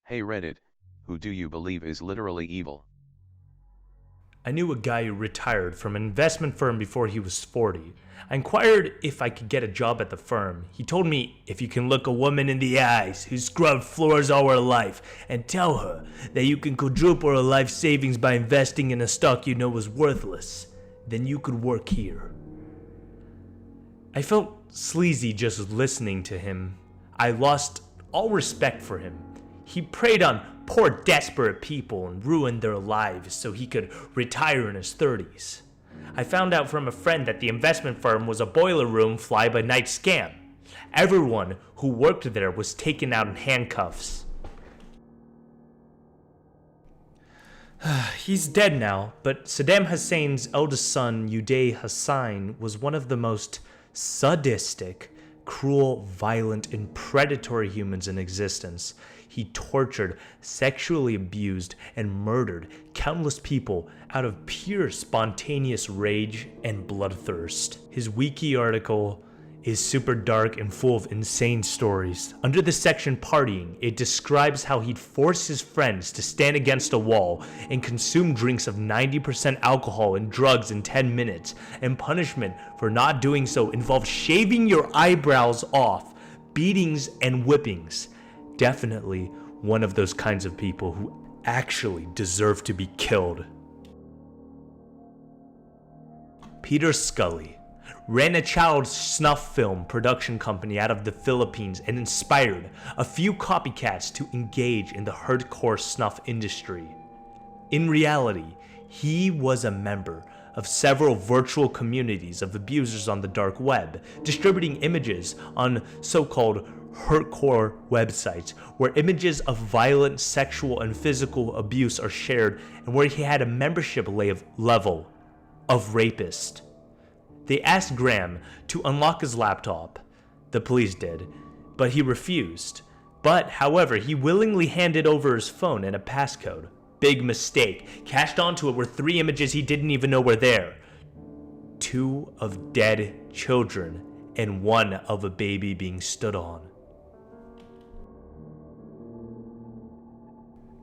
Hey Reddit, who do you believe is literally evil? I knew a guy who retired from an investment firm before he was 40. I inquired if I could get a job at the firm. He told me if you can look a woman in the eyes who scrubbed floors all her life and tell her that you can quadruple her life savings by investing in a stock you know is worthless, then you could work here. I felt sleazy just listening to him. I lost all respect for him. He preyed on poor, desperate people and ruined their lives so he could retire in his 30s. I found out from a friend that the investment firm was a boiler room fly-by-night scam. Everyone who worked there was taken out in handcuffs. He's dead now, but Saddam Hussein's eldest son, Uday Hussein, was one of the most sadistic, cruel, violent, and predatory humans in existence. He tortured, sexually abused, and murdered countless people out of pure spontaneous rage and bloodthirst. His wiki article is super dark and full of insane stories. Under the section Partying, it describes how he'd force his friends to stand against a wall and consume drinks of 90% alcohol and drugs in 10 minutes, and punishment for not doing so involved shaving your eyebrows off, beatings, and whippings. Definitely one of those kinds of people who actually deserve to be killed. Peter Scully ran a child snuff film production company out of the Philippines and inspired a few copycats to engage in the hardcore snuff industry. In reality, he was a member of several virtual communities of abusers on the dark web, distributing images on so-called hardcore websites where images of violent sexual and physical abuse are shared, and where he had a membership level of rapist. They asked Graham to unlock his laptop. The police did, but he refused. However, he willingly handed over his phone and a passcode. Big mistake. Cached onto it were 3 images he didn't even know were there. 2 of dead children and 1 of a baby being stood on.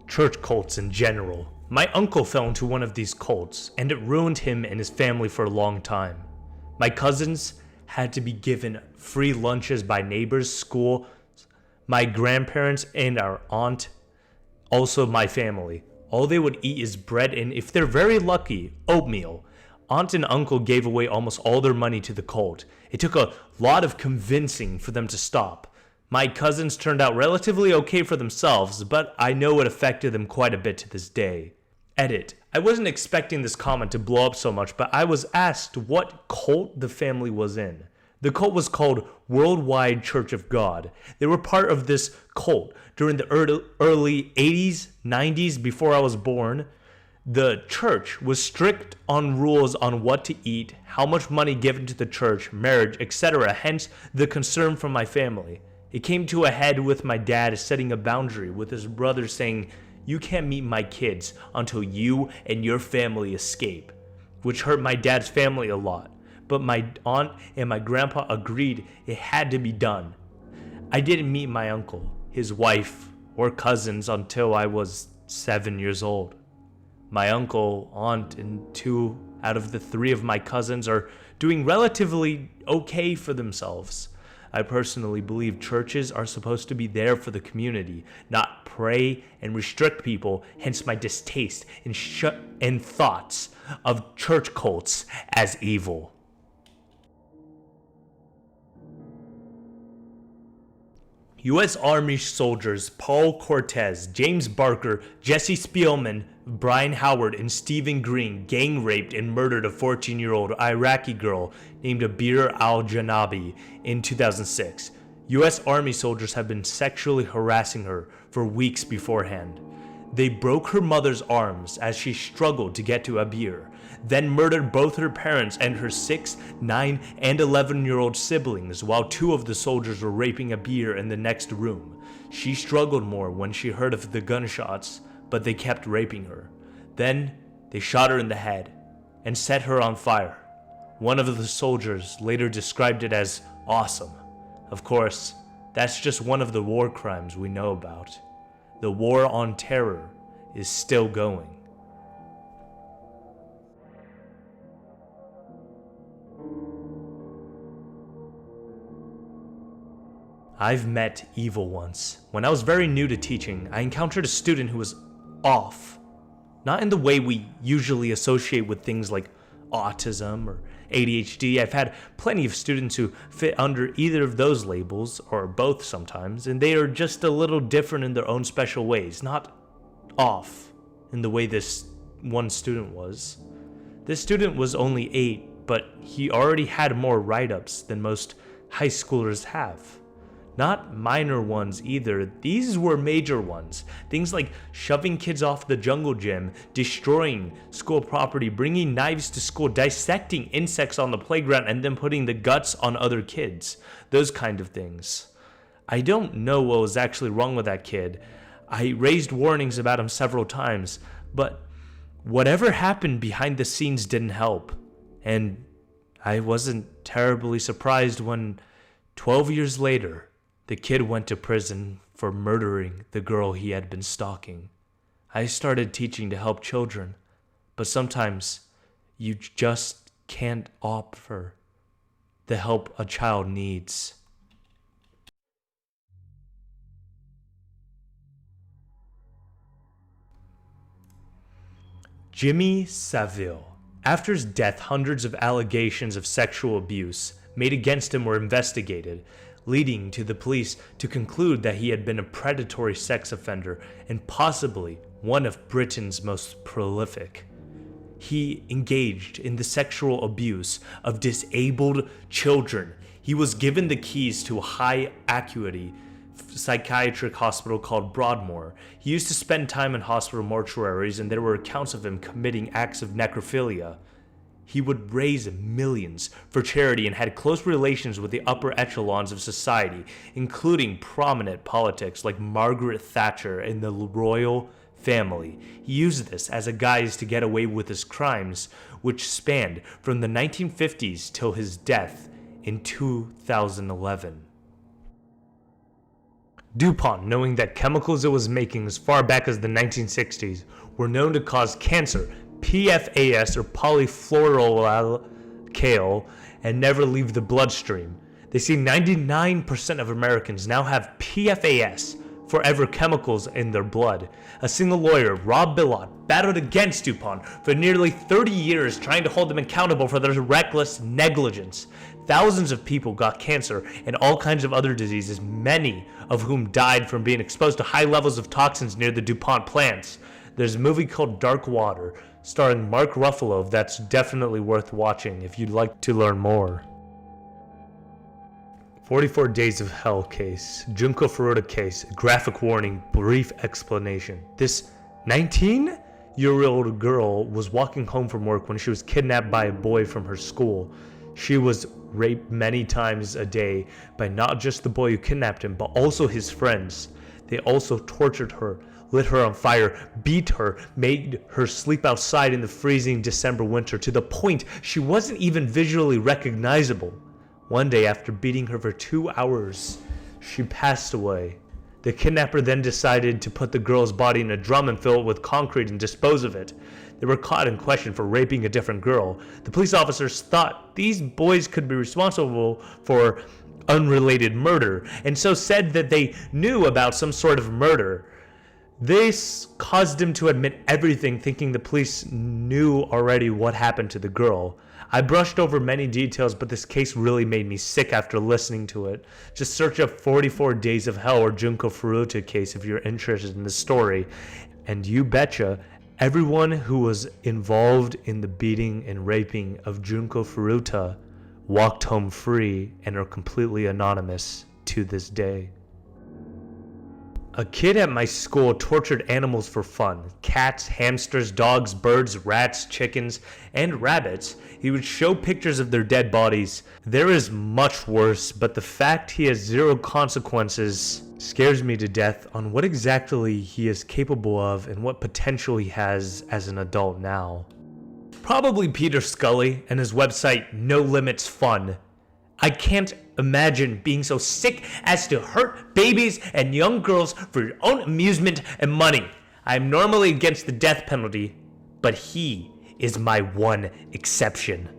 Church cults in general. My uncle fell into one of these cults, and it ruined him and his family for a long time. My cousins had to be given free lunches by neighbors, school, my grandparents, and our aunt, also my family. All they would eat is bread and, if they're very lucky, oatmeal. Aunt and uncle gave away almost all their money to the cult. It took a lot of convincing for them to stop. My cousins turned out relatively okay for themselves, but I know it affected them quite a bit to this day. Edit. I wasn't expecting this comment to blow up so much, but I was asked what cult the family was in. The cult was called Worldwide Church of God. They were part of this cult during the early 80s, 90s, before I was born. The church was strict on rules on what to eat, how much money given to the church, marriage, etc. Hence, the concern from my family. It came to a head with my dad setting a boundary with his brother saying, "You can't meet my kids until you and your family escape," which hurt my dad's family a lot. But my aunt and my grandpa agreed it had to be done. I didn't meet my uncle, his wife, or cousins until I was 7 years old. My uncle, aunt, and 2 out of the 3 of my cousins are doing relatively okay for themselves. I personally believe churches are supposed to be there for the community, not prey and restrict people, hence my distaste and thoughts of church cults as evil. U.S. Army soldiers Paul Cortez, James Barker, Jesse Spielman, Brian Howard, and Stephen Green gang raped and murdered a 14-year-old Iraqi girl named Abir al-Janabi in 2006. U.S. Army soldiers have been sexually harassing her for weeks beforehand. They broke her mother's arms as she struggled to get to Abir, then murdered both her parents and her 6, 9, and 11-year-old siblings while 2 of the soldiers were raping Abir in the next room. She struggled more when she heard of the gunshots, but they kept raping her. Then they shot her in the head and set her on fire. One of the soldiers later described it as awesome. Of course, that's just one of the war crimes we know about. The war on terror is still going. I've met evil once. When I was very new to teaching, I encountered a student who was off. Not in the way we usually associate with things like autism or ADHD. I've had plenty of students who fit under either of those labels, or both sometimes, and they are just a little different in their own special ways, not off in the way this one student was. This student was only 8, but he already had more write-ups than most high schoolers have. Not minor ones either, these were major ones. Things like shoving kids off the jungle gym, destroying school property, bringing knives to school, dissecting insects on the playground, and then putting the guts on other kids. Those kind of things. I don't know what was actually wrong with that kid. I raised warnings about him several times, but whatever happened behind the scenes didn't help. And I wasn't terribly surprised when 12 years later, the kid went to prison for murdering the girl he had been stalking. I started teaching to help children, but sometimes you just can't offer the help a child needs. Jimmy Savile. After his death, hundreds of allegations of sexual abuse made against him were investigated, leading to the police to conclude that he had been a predatory sex offender and possibly one of Britain's most prolific. He engaged in the sexual abuse of disabled children. He was given the keys to a high acuity psychiatric hospital called Broadmoor. He used to spend time in hospital mortuaries, and there were accounts of him committing acts of necrophilia. He would raise millions for charity and had close relations with the upper echelons of society, including prominent politics like Margaret Thatcher and the royal family. He used this as a guise to get away with his crimes, which spanned from the 1950s till his death in 2011. DuPont, knowing that chemicals it was making as far back as the 1960s were known to cause cancer, PFAS or polyfluoroalkyl, and never leave the bloodstream. They see 99% of Americans now have PFAS, forever chemicals, in their blood. A single lawyer, Rob Bilott, battled against DuPont for nearly 30 years, trying to hold them accountable for their reckless negligence. Thousands of people got cancer and all kinds of other diseases, many of whom died from being exposed to high levels of toxins near the DuPont plants. There's a movie called Dark Water, starring Mark Ruffalo, that's definitely worth watching if you'd like to learn more. 44 Days of Hell case, Junko Furuta case, graphic warning, brief explanation. This 19-year-old girl was walking home from work when she was kidnapped by a boy from her school. She was raped many times a day by not just the boy who kidnapped him, but also his friends. They also tortured her, lit her on fire, beat her, made her sleep outside in the freezing December winter to the point she wasn't even visually recognizable. One day, after beating her for 2 hours, she passed away. The kidnapper then decided to put the girl's body in a drum and fill it with concrete and dispose of it. They were caught and questioned for raping a different girl. The police officers thought these boys could be responsible for unrelated murder, and so said that they knew about some sort of murder. This caused him to admit everything, thinking the police knew already what happened to the girl. I brushed over many details, but this case really made me sick after listening to it. Just search up 44 Days of Hell or Junko Furuta case if you're interested in the story. And you betcha, everyone who was involved in the beating and raping of Junko Furuta walked home free and are completely anonymous to this day. A kid at my school tortured animals for fun. Cats, hamsters, dogs, birds, rats, chickens, and rabbits. He would show pictures of their dead bodies. There is much worse, but the fact he has zero consequences scares me to death on what exactly he is capable of and what potential he has as an adult now. Probably Peter Scully and his website No Limits Fun. I can't imagine being so sick as to hurt babies and young girls for your own amusement and money. I am normally against the death penalty, but he is my one exception.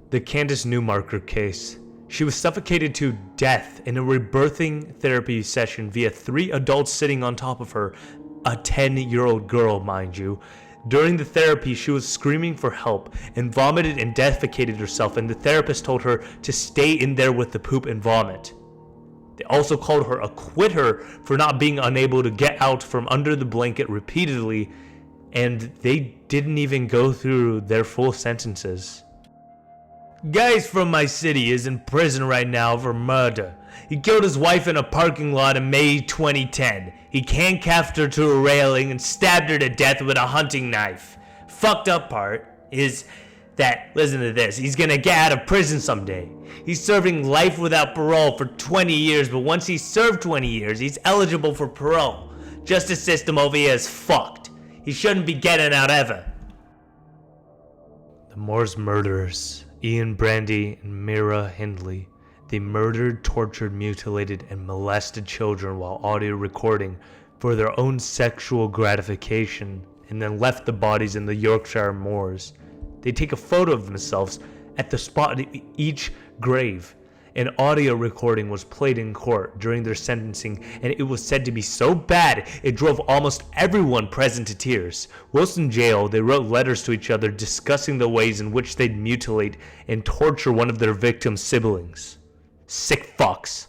The Candace Newmarker case. She was suffocated to death in a rebirthing therapy session via 3 adults sitting on top of her, a 10-year-old girl, mind you. During the therapy, she was screaming for help and vomited and defecated herself, and the therapist told her to stay in there with the poop and vomit. They also called her a quitter for not being unable to get out from under the blanket repeatedly, and they didn't even go through their full sentences. Guys from my city is in prison right now for murder. He killed his wife in a parking lot in May 2010. He handcuffed her to a railing and stabbed her to death with a hunting knife. Fucked up part is that, listen to this, he's gonna get out of prison someday. He's serving life without parole for 20 years, but once he's served 20 years, he's eligible for parole. Justice system over here is fucked. He shouldn't be getting out ever. The Moores murderers, Ian Brandy and Mira Hindley. They murdered, tortured, mutilated, and molested children while audio recording for their own sexual gratification, and then left the bodies in the Yorkshire moors. They take a photo of themselves at the spot of each grave. An audio recording was played in court during their sentencing, and it was said to be so bad it drove almost everyone present to tears. Whilst in jail, they wrote letters to each other discussing the ways in which they'd mutilate and torture one of their victims' siblings. Sick fucks.